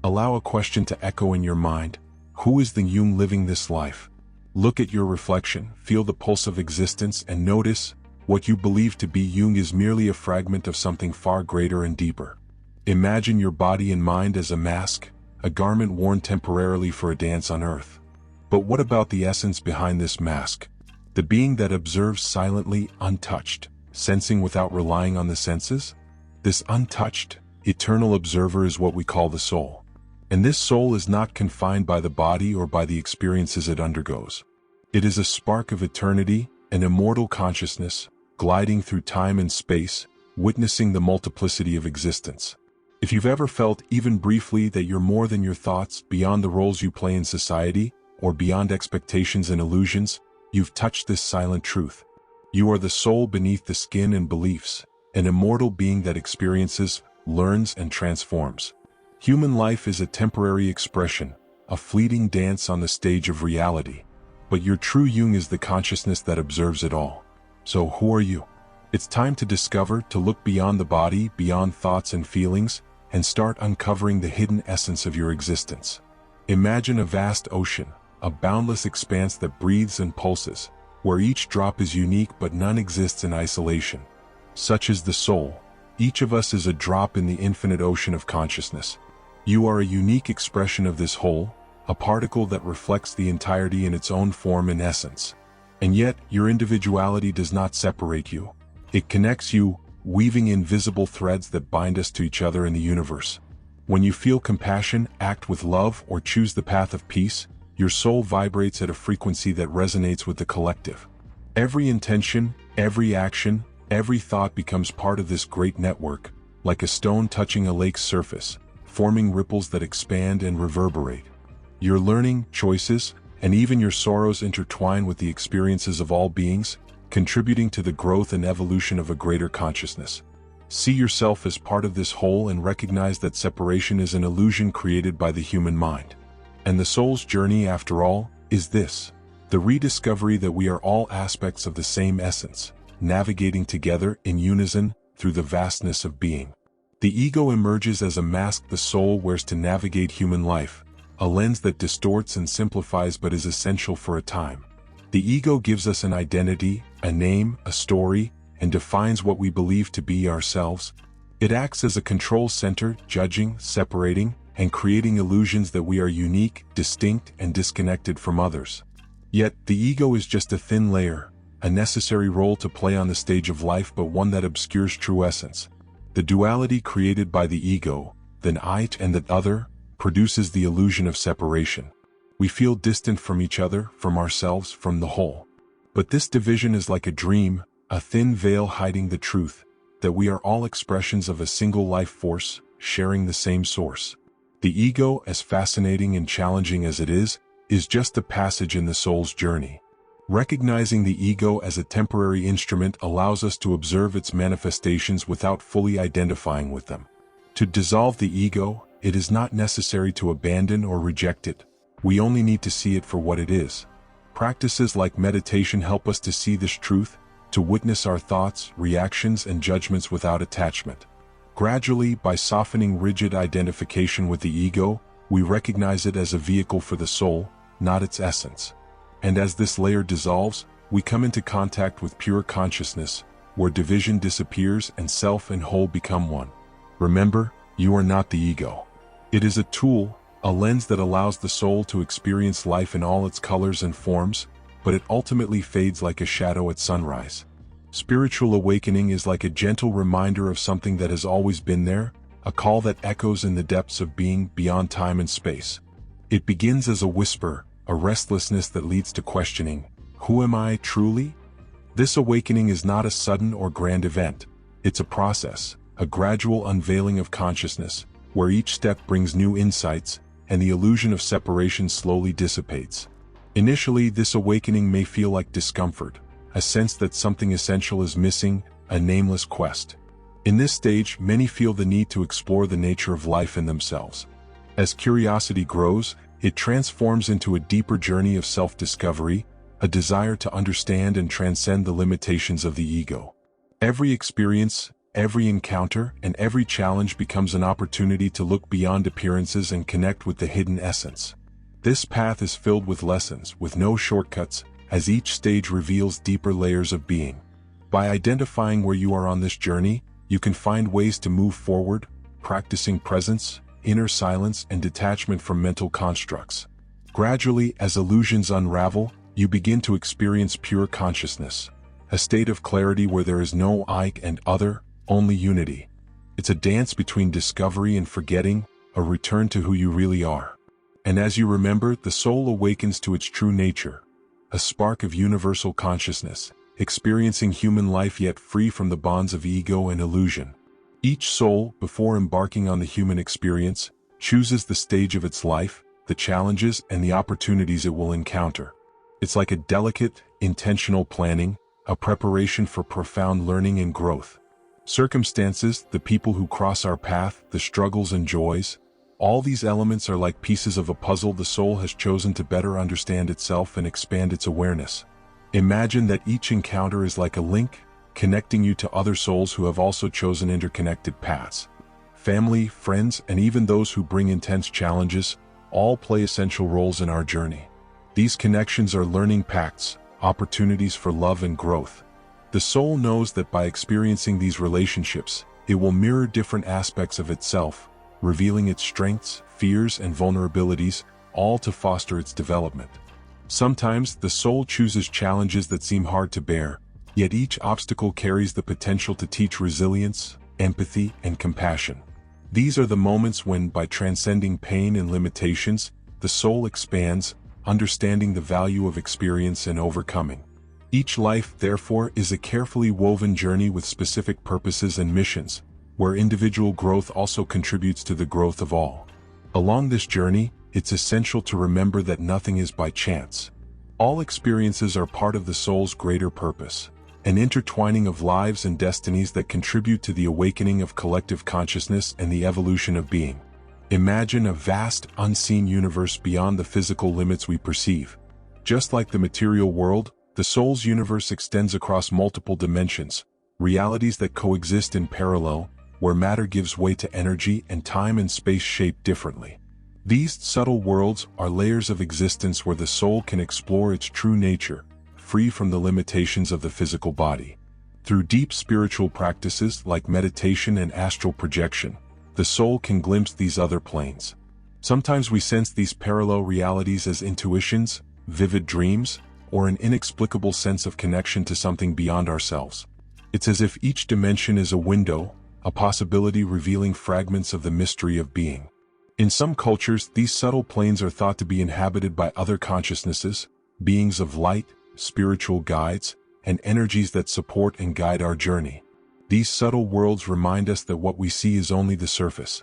Allow a question to echo in your mind. Who is the Jung living this life? Look at your reflection, feel the pulse of existence, and notice what you believe to be Jung is merely a fragment of something far greater and deeper. Imagine your body and mind as a mask, a garment worn temporarily for a dance on earth. But what about the essence behind this mask? The being that observes silently, untouched, sensing without relying on the senses? This untouched, eternal observer is what we call the soul. And this soul is not confined by the body or by the experiences it undergoes. It is a spark of eternity, an immortal consciousness, gliding through time and space, witnessing the multiplicity of existence. If you've ever felt, even briefly, that you're more than your thoughts, beyond the roles you play in society, or beyond expectations and illusions, you've touched this silent truth. You are the soul beneath the skin and beliefs, an immortal being that experiences, learns, and transforms. Human life is a temporary expression, a fleeting dance on the stage of reality. But your true Jung is the consciousness that observes it all. So who are you? It's time to discover, to look beyond the body, beyond thoughts and feelings, and start uncovering the hidden essence of your existence. Imagine a vast ocean, a boundless expanse that breathes and pulses, where each drop is unique but none exists in isolation. Such is the soul. Each of us is a drop in the infinite ocean of consciousness. You are a unique expression of this whole, a particle that reflects the entirety in its own form and essence. And yet, your individuality does not separate you. It connects you, weaving invisible threads that bind us to each other in the universe. When you feel compassion, act with love, or choose the path of peace, your soul vibrates at a frequency that resonates with the collective. Every intention, every action, every thought becomes part of this great network, like a stone touching a lake's surface, forming ripples that expand and reverberate. Your learning, choices, and even your sorrows intertwine with the experiences of all beings, contributing to the growth and evolution of a greater consciousness. See yourself as part of this whole and recognize that separation is an illusion created by the human mind. And the soul's journey, after all, is this: the rediscovery that we are all aspects of the same essence, navigating together in unison through the vastness of being. The ego emerges as a mask the soul wears to navigate human life, a lens that distorts and simplifies but is essential for a time. The ego gives us an identity, a name, a story, and defines what we believe to be ourselves. It acts as a control center, judging, separating, and creating illusions that we are unique, distinct, and disconnected from others. Yet, the ego is just a thin layer, a necessary role to play on the stage of life, but one that obscures true essence. The duality created by the ego, the I and the other, produces the illusion of separation. We feel distant from each other, from ourselves, from the whole. But this division is like a dream, a thin veil hiding the truth, that we are all expressions of a single life force, sharing the same source. The ego, as fascinating and challenging as it is just a passage in the soul's journey. Recognizing the ego as a temporary instrument allows us to observe its manifestations without fully identifying with them. To dissolve the ego, it is not necessary to abandon or reject it. We only need to see it for what it is. Practices like meditation help us to see this truth, to witness our thoughts, reactions, and judgments without attachment. Gradually, by softening rigid identification with the ego, we recognize it as a vehicle for the soul, not its essence. And as this layer dissolves, we come into contact with pure consciousness, where division disappears and self and whole become one. Remember, you are not the ego. It is a tool, a lens that allows the soul to experience life in all its colors and forms, but it ultimately fades like a shadow at sunrise. Spiritual awakening is like a gentle reminder of something that has always been there, a call that echoes in the depths of being beyond time and space. It begins as a whisper, a restlessness that leads to questioning, who am I truly? This awakening is not a sudden or grand event. It's a process, a gradual unveiling of consciousness, where each step brings new insights, and the illusion of separation slowly dissipates. Initially, this awakening may feel like discomfort, a sense that something essential is missing, a nameless quest. In this stage, many feel the need to explore the nature of life in themselves. As curiosity grows, it transforms into a deeper journey of self-discovery, a desire to understand and transcend the limitations of the ego. Every experience, every encounter and every challenge becomes an opportunity to look beyond appearances and connect with the hidden essence. This path is filled with lessons, with no shortcuts, as each stage reveals deeper layers of being. By identifying where you are on this journey, you can find ways to move forward, practicing presence, inner silence, and detachment from mental constructs. Gradually, as illusions unravel, you begin to experience pure consciousness, a state of clarity where there is no I and other, only unity. It's a dance between discovery and forgetting, a return to who you really are. And as you remember, the soul awakens to its true nature, a spark of universal consciousness, experiencing human life yet free from the bonds of ego and illusion. Each soul, before embarking on the human experience, chooses the stage of its life, the challenges and the opportunities it will encounter. It's like a delicate, intentional planning, a preparation for profound learning and growth. Circumstances, the people who cross our path, the struggles and joys, all these elements are like pieces of a puzzle the soul has chosen to better understand itself and expand its awareness. Imagine that each encounter is like a link, connecting you to other souls who have also chosen interconnected paths. Family, friends, and even those who bring intense challenges, all play essential roles in our journey. These connections are learning paths, opportunities for love and growth. The soul knows that by experiencing these relationships, it will mirror different aspects of itself, revealing its strengths, fears, and vulnerabilities, all to foster its development. Sometimes, the soul chooses challenges that seem hard to bear, yet each obstacle carries the potential to teach resilience, empathy, and compassion. These are the moments when, by transcending pain and limitations, the soul expands, understanding the value of experience and overcoming. Each life, therefore, is a carefully woven journey with specific purposes and missions, where individual growth also contributes to the growth of all. Along this journey, it's essential to remember that nothing is by chance. All experiences are part of the soul's greater purpose, an intertwining of lives and destinies that contribute to the awakening of collective consciousness and the evolution of being. Imagine a vast, unseen universe beyond the physical limits we perceive. Just like the material world, the soul's universe extends across multiple dimensions, realities that coexist in parallel, where matter gives way to energy and time and space shape differently. These subtle worlds are layers of existence where the soul can explore its true nature, free from the limitations of the physical body. Through deep spiritual practices like meditation and astral projection, the soul can glimpse these other planes. Sometimes we sense these parallel realities as intuitions, vivid dreams, or an inexplicable sense of connection to something beyond ourselves. It's as if each dimension is a window, a possibility revealing fragments of the mystery of being. In some cultures, these subtle planes are thought to be inhabited by other consciousnesses, beings of light, spiritual guides, and energies that support and guide our journey. These subtle worlds remind us that what we see is only the surface.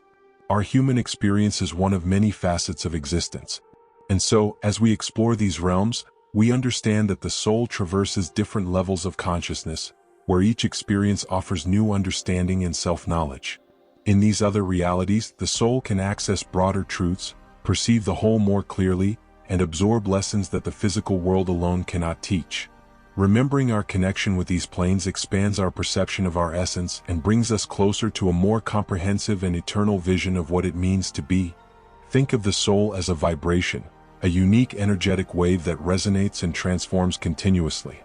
Our human experience is one of many facets of existence. And so, as we explore these realms, we understand that the soul traverses different levels of consciousness, where each experience offers new understanding and self-knowledge. In these other realities, the soul can access broader truths, perceive the whole more clearly, and absorb lessons that the physical world alone cannot teach. Remembering our connection with these planes expands our perception of our essence and brings us closer to a more comprehensive and eternal vision of what it means to be. Think of the soul as a vibration, a unique energetic wave that resonates and transforms continuously.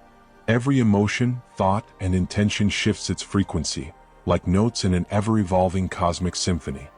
Every emotion, thought, and intention shifts its frequency, like notes in an ever-evolving cosmic symphony.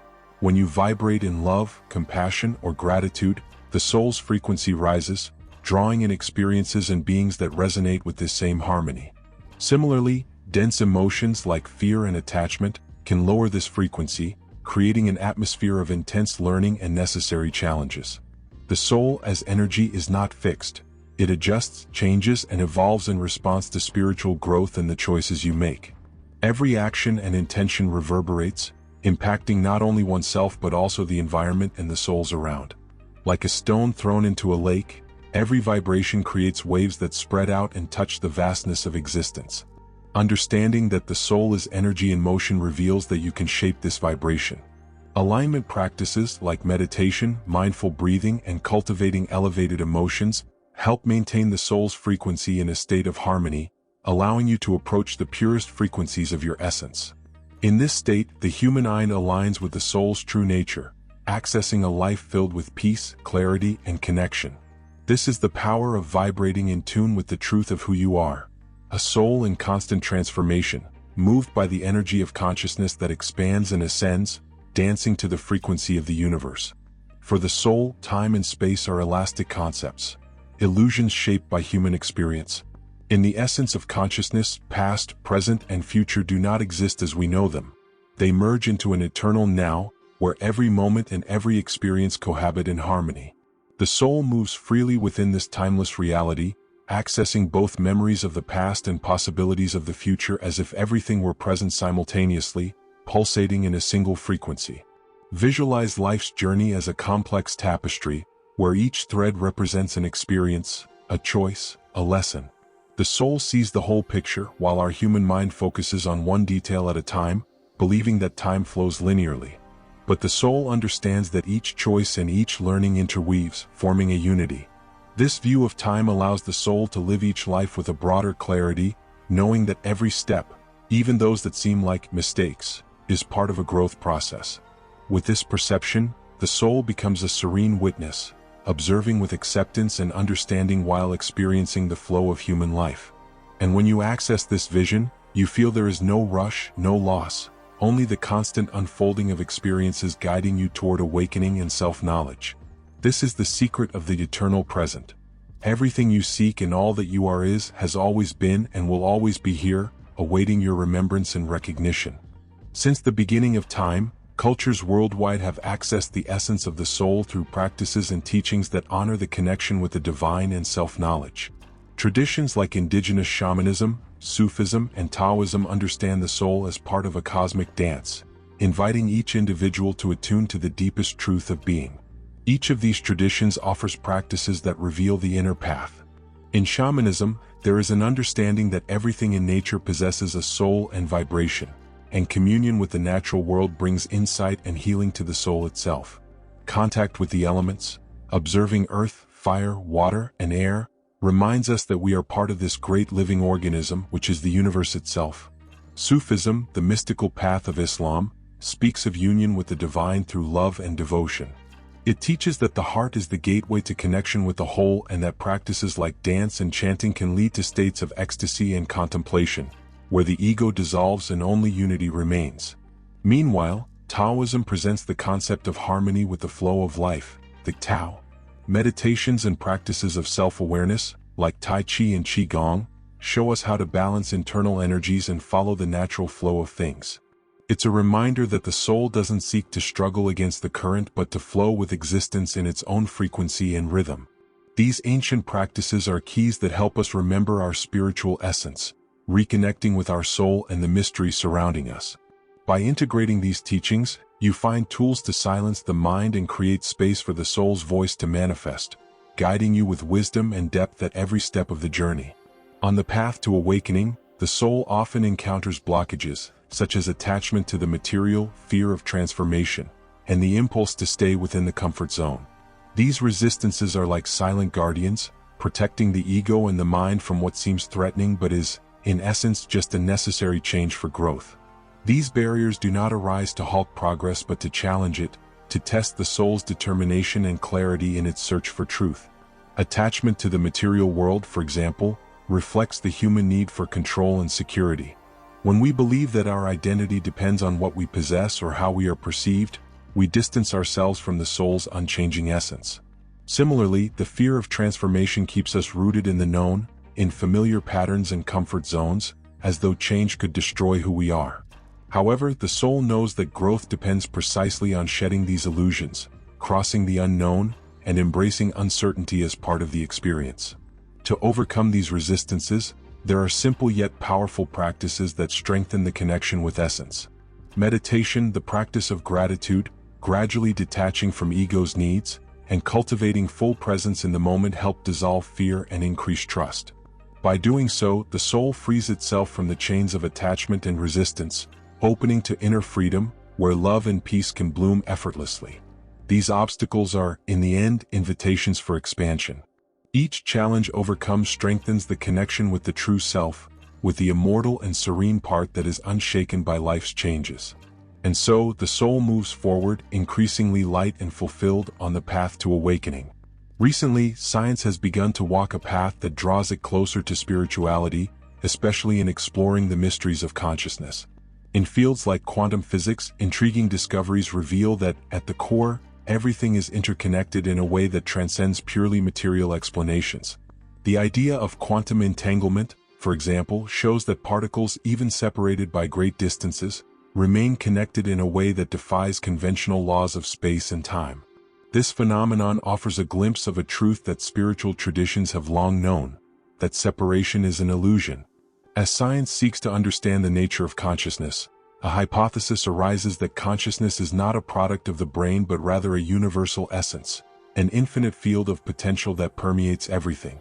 When you vibrate in love, compassion, or gratitude, the soul's frequency rises, drawing in experiences and beings that resonate with this same harmony. Similarly, dense emotions like fear and attachment can lower this frequency, creating an atmosphere of intense learning and necessary challenges. The soul as energy is not fixed. It adjusts, changes, and evolves in response to spiritual growth and the choices you make. Every action and intention reverberates, impacting not only oneself but also the environment and the souls around. Like a stone thrown into a lake, every vibration creates waves that spread out and touch the vastness of existence. Understanding that the soul is energy in motion reveals that you can shape this vibration. Alignment practices like meditation, mindful breathing, and cultivating elevated emotions help maintain the soul's frequency in a state of harmony, allowing you to approach the purest frequencies of your essence. In this state, the human mind aligns with the soul's true nature, accessing a life filled with peace, clarity, and connection. This is the power of vibrating in tune with the truth of who you are, a soul in constant transformation, moved by the energy of consciousness that expands and ascends, dancing to the frequency of the universe. For the soul, time and space are elastic concepts, illusions shaped by human experience. In the essence of consciousness, past, present, and future do not exist as we know them. They merge into an eternal now, where every moment and every experience cohabit in harmony. The soul moves freely within this timeless reality, accessing both memories of the past and possibilities of the future as if everything were present simultaneously, pulsating in a single frequency. Visualize life's journey as a complex tapestry, where each thread represents an experience, a choice, a lesson. The soul sees the whole picture while our human mind focuses on one detail at a time, believing that time flows linearly. But the soul understands that each choice and each learning interweaves, forming a unity. This view of time allows the soul to live each life with a broader clarity, knowing that every step, even those that seem like mistakes, is part of a growth process. With this perception, the soul becomes a serene witness, observing with acceptance and understanding while experiencing the flow of human life. And when you access this vision, you feel there is no rush, no loss, only the constant unfolding of experiences guiding you toward awakening and self-knowledge. This is the secret of the eternal present. Everything you seek and all that you are has always been and will always be here, awaiting your remembrance and recognition. Since the beginning of time, cultures worldwide have accessed the essence of the soul through practices and teachings that honor the connection with the divine and self-knowledge. Traditions like indigenous shamanism, Sufism, and Taoism understand the soul as part of a cosmic dance, inviting each individual to attune to the deepest truth of being. Each of these traditions offers practices that reveal the inner path. In shamanism, there is an understanding that everything in nature possesses a soul and vibration, and communion with the natural world brings insight and healing to the soul itself. Contact with the elements, observing earth, fire, water, and air, reminds us that we are part of this great living organism which is the universe itself. Sufism, the mystical path of Islam, speaks of union with the divine through love and devotion. It teaches that the heart is the gateway to connection with the whole and that practices like dance and chanting can lead to states of ecstasy and contemplation, where the ego dissolves and only unity remains. Meanwhile, Taoism presents the concept of harmony with the flow of life, the Tao. Meditations and practices of self-awareness, like Tai Chi and Qigong, show us how to balance internal energies and follow the natural flow of things. It's a reminder that the soul doesn't seek to struggle against the current but to flow with existence in its own frequency and rhythm. These ancient practices are keys that help us remember our spiritual essence, reconnecting with our soul and the mystery surrounding us. By integrating these teachings, you find tools to silence the mind and create space for the soul's voice to manifest, guiding you with wisdom and depth at every step of the journey. On the path to awakening, the soul often encounters blockages, such as attachment to the material, fear of transformation, and the impulse to stay within the comfort zone. These resistances are like silent guardians, protecting the ego and the mind from what seems threatening but is, in essence, just a necessary change for growth. These barriers do not arise to halt progress but to challenge it, to test the soul's determination and clarity in its search for truth. Attachment to the material world, for example, reflects the human need for control and security. When we believe that our identity depends on what we possess or how we are perceived, we distance ourselves from the soul's unchanging essence. Similarly, the fear of transformation keeps us rooted in the known, in familiar patterns and comfort zones, as though change could destroy who we are. However, the soul knows that growth depends precisely on shedding these illusions, crossing the unknown, and embracing uncertainty as part of the experience. To overcome these resistances, there are simple yet powerful practices that strengthen the connection with essence. Meditation, the practice of gratitude, gradually detaching from ego's needs, and cultivating full presence in the moment help dissolve fear and increase trust. By doing so, the soul frees itself from the chains of attachment and resistance, opening to inner freedom, where love and peace can bloom effortlessly. These obstacles are, in the end, invitations for expansion. Each challenge overcome strengthens the connection with the true self, with the immortal and serene part that is unshaken by life's changes. And so, the soul moves forward, increasingly light and fulfilled on the path to awakening. Recently, science has begun to walk a path that draws it closer to spirituality, especially in exploring the mysteries of consciousness. In fields like quantum physics, intriguing discoveries reveal that, at the core, everything is interconnected in a way that transcends purely material explanations. The idea of quantum entanglement, for example, shows that particles, even separated by great distances, remain connected in a way that defies conventional laws of space and time. This phenomenon offers a glimpse of a truth that spiritual traditions have long known, that separation is an illusion. As science seeks to understand the nature of consciousness, a hypothesis arises that consciousness is not a product of the brain but rather a universal essence, an infinite field of potential that permeates everything.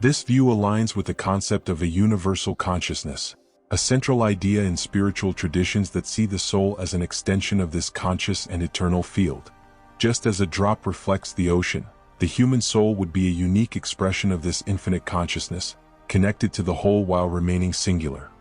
This view aligns with the concept of a universal consciousness, a central idea in spiritual traditions that see the soul as an extension of this conscious and eternal field. Just as a drop reflects the ocean, the human soul would be a unique expression of this infinite consciousness, connected to the whole while remaining singular.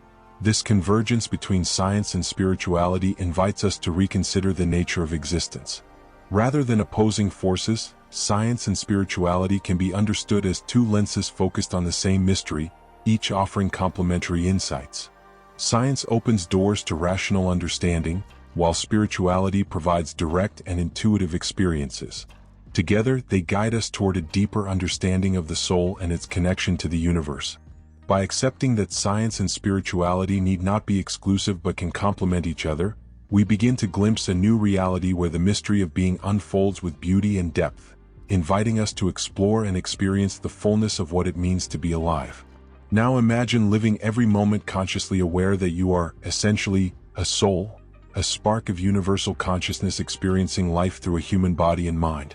This convergence between science and spirituality invites us to reconsider the nature of existence. Rather than opposing forces, science and spirituality can be understood as two lenses focused on the same mystery, each offering complementary insights. Science opens doors to rational understanding, while spirituality provides direct and intuitive experiences. Together, they guide us toward a deeper understanding of the soul and its connection to the universe. By accepting that science and spirituality need not be exclusive but can complement each other, we begin to glimpse a new reality where the mystery of being unfolds with beauty and depth, inviting us to explore and experience the fullness of what it means to be alive. Now imagine living every moment consciously aware that you are, essentially, a soul, a spark of universal consciousness experiencing life through a human body and mind.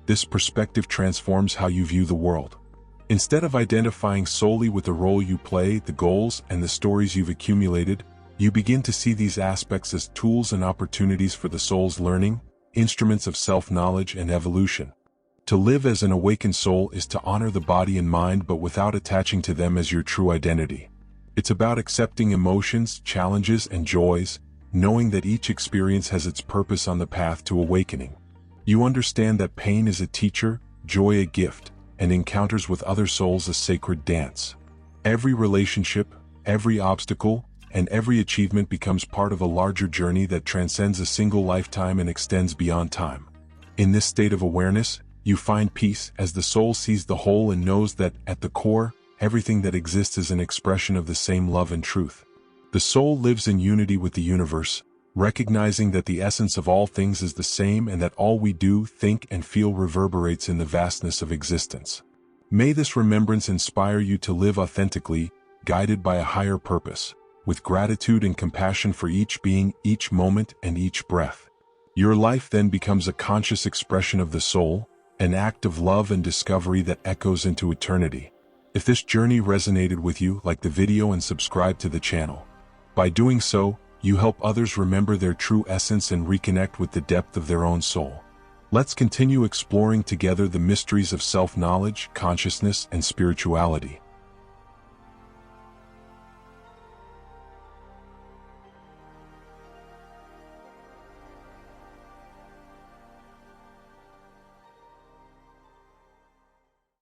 This perspective transforms how you view the world. Instead of identifying solely with the role you play, the goals, and the stories you've accumulated, you begin to see these aspects as tools and opportunities for the soul's learning, instruments of self-knowledge and evolution. To live as an awakened soul is to honor the body and mind but without attaching to them as your true identity. It's about accepting emotions, challenges, and joys, knowing that each experience has its purpose on the path to awakening. You understand that pain is a teacher, joy a gift, and encounters with other souls a sacred dance. Every relationship, every obstacle, and every achievement becomes part of a larger journey that transcends a single lifetime and extends beyond time. In this state of awareness, you find peace as the soul sees the whole and knows that, at the core, everything that exists is an expression of the same love and truth. The soul lives in unity with the universe, recognizing that the essence of all things is the same and that all we do, think, and feel reverberates in the vastness of existence. May this remembrance inspire you to live authentically, guided by a higher purpose, with gratitude and compassion for each being, each moment, and each breath. Your life then becomes a conscious expression of the soul, an act of love and discovery that echoes into eternity. If this journey resonated with you, like the video and subscribe to the channel. By doing so, you help others remember their true essence and reconnect with the depth of their own soul. Let's continue exploring together the mysteries of self-knowledge, consciousness, and spirituality.